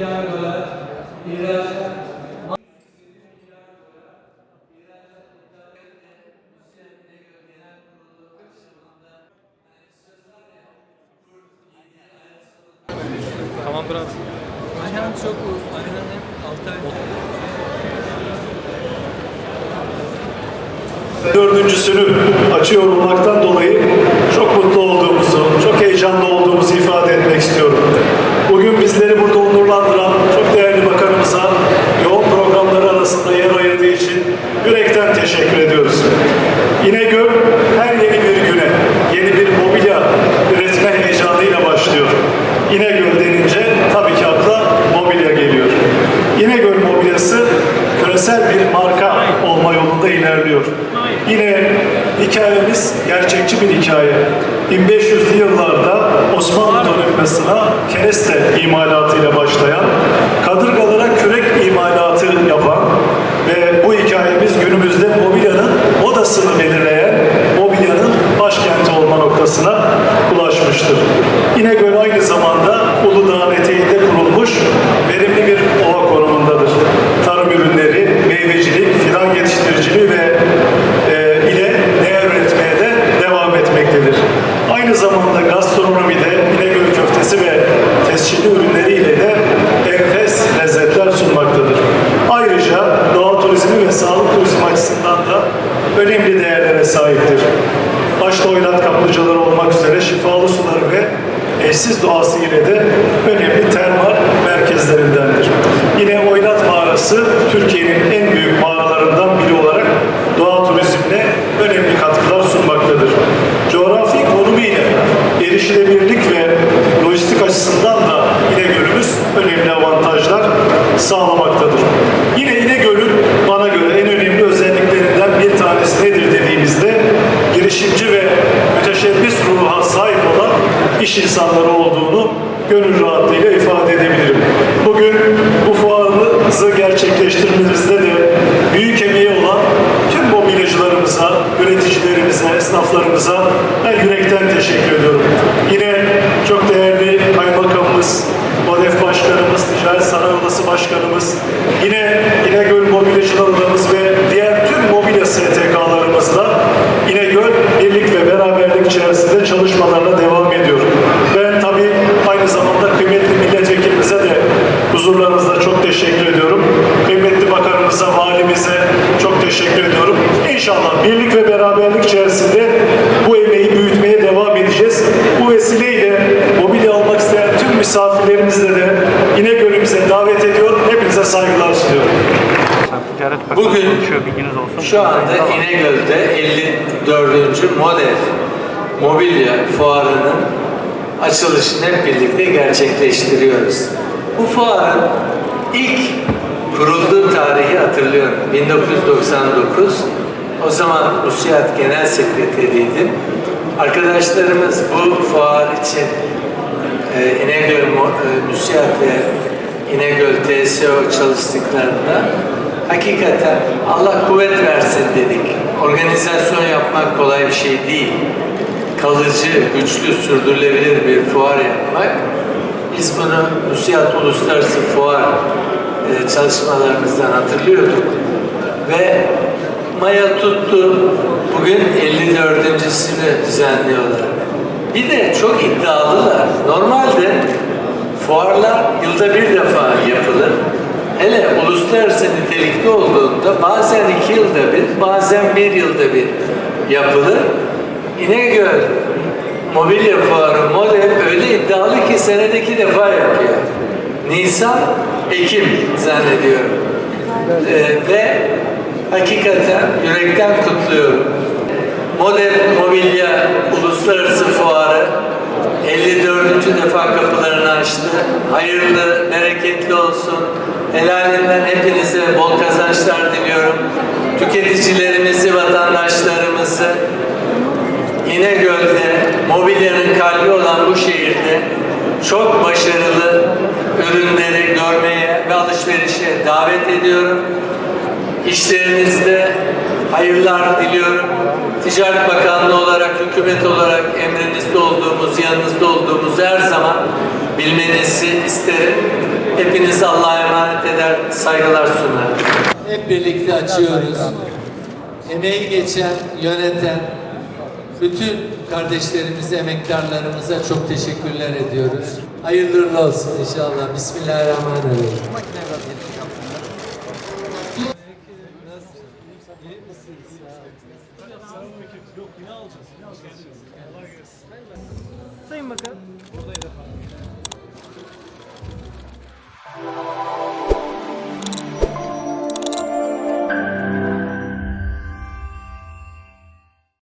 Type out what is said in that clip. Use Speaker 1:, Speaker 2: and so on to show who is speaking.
Speaker 1: Kargolar, ihracat,
Speaker 2: Tamam biraz.
Speaker 1: Ayhan çok Ayhan'ın 6 ay
Speaker 3: Dördüncüsünü açıyor olmaktan dolayı çok mutlu olduğumuzu, çok heyecanlı olduğumuzu ifade etmek istiyorum. Bugün bizleri burada onurlandıran çok değerli bakanımıza yoğun programları arasında yer ayırdığı için yürekten teşekkür ediyoruz. İnegöl her yeni bir güne, yeni bir mobilya üretme heyecanıyla başlıyor. İnegöl denince tabii ki akla mobilya geliyor. İnegöl mobilyası küresel bir marka olma yolunda ilerliyor. Yine hikayemiz gerçekçi bir hikaye. 1500'lü yıllarda Osmanlı donanmasına kereste imalatıyla başlayan, kadırgalara kürek imalatı yapan ve bu hikayemiz günümüzde mobilyanın modasını belirleyen, mobilyanın başkenti olma noktasına ulaşmıştır. İnegöl aynı zamanda Uludağ'ın eteğinde kurulmuş verimli bir ova konumundadır. Tarım ürünleri, meyvecilik, fidan yetiştiriciliği ve ile değer üretmeye de devam etmektedir. Aynı zamanda gastronomide İnegöl köftesi ve tescilli ürünleriyle de enfes lezzetler sunmaktadır. Ayrıca doğa turizmi ve sağlık turizmi açısından da önemli değerlere sahiptir. Başta Oylat kaplıcaları olmak üzere şifalı suları ve eşsiz doğası ile de önemli termal merkezlerindendir. Yine Oylat Mağarası Türkiye'nin en büyük mağaralarından biri olarak doğa turizmine önemli katkılar sunmaktadır. Coğrafi konumu ile erişilebilirlik ve lojistik açısından da İnegöl'ümüz önemli avantajlar sağlamaktadır. Yine İnegöl'ün bana göre en önemli özelliklerinden bir tanesi nedir dediğimizde girişimci ve müteşebbis ruha sahip olan iş insanları olduğunu gönül rahatlığıyla ifade edebilirim. Bugün bu fuarımızı gerçekleştirmemizde de büyük emeği olan tüm mobilyacılarımıza, üreticilerimize, esnaflarımıza ben yürekten teşekkür ediyorum. Yine çok değerli Kaymakamımız, MODEF Başkanımız, Ticaret Sanayi Odası Başkanımız, yine İnegöl Mobilyacılar Odamız ve diğer tüm mobilya STK'larımızla İnegöl birlik ve beraberlik içerisinde çalışmalarına devam ediyor. Ben tabii aynı zamanda kıymetli milletvekilimize de huzurlarınızda çok teşekkür ediyorum. Kıymetli bakanımıza, valimize çok teşekkür ediyorum. İnşallah birlik ve beraberlik içerisinde bu emeği büyütmeye devam edeceğiz. Bu vesileyle mobilya almak isteyen tüm misafirlerimizle de İnegöl'ümüze davet ediyor. Hepinize saygılar sunuyorum.
Speaker 4: Bugün şu anda İnegöl'de 54. MODEF Mobilya Fuarı'nın açılışını hep birlikte gerçekleştiriyoruz. Bu fuarın ilk kurulduğu tarihi hatırlıyorum. 1999. O zaman Müsiat Genel Sekreteriydim. Arkadaşlarımız bu fuar için İnegöl Müsiat ve İnegöl TSO çalıştıklarında hakikaten Allah kuvvet versin dedik. Organizasyon yapmak kolay bir şey değil. Kalıcı, güçlü, sürdürülebilir bir fuar yapmak. Biz bunu Müsiat Uluslararası Fuar çalışmalarımızdan hatırlıyorduk. Ve Maya tuttu. Bugün 54.sini düzenliyorlar. Bir de çok iddialılar. Normalde fuarlar yılda bir defa yapılır. Hele uluslararası nitelikte olduğunda bazen 2 yılda bir, bazen 1 yılda bir yapılır. İnegöl Mobilya Fuarı MODEF öyle iddialı ki senede 2 defa yapıyor. Nisan, Ekim zannediyorum. Ve hakikaten yürekten kutluyorum. MODEF Mobilya Uluslararası Fuarı 54. defa kapılarını açtı. Hayırlı, bereketli olsun. Helalinden hepinize bol kazançlar diliyorum. Tüketicilerimizi, vatandaşlarımızı İnegöl'de, mobilyanın kalbi olan bu şehirde çok başarılı ürünleri görmeye ve alışverişe davet ediyorum. İşlerinizde hayırlar diliyorum. Ticaret Bakanlığı olarak, hükümet olarak emrinizde olduğumuz, yanınızda olduğumuz her zaman bilmenizi isterim. Hepinizi Allah'a emanet eder, saygılar sunarım. Hep birlikte açıyoruz. Emeği geçen, yöneten bütün kardeşlerimize, emektarlarımıza çok teşekkürler ediyoruz. Hayırlı uğurlu olsun inşallah. Bismillahirrahmanirrahim.
Speaker 2: Sayın Bakan.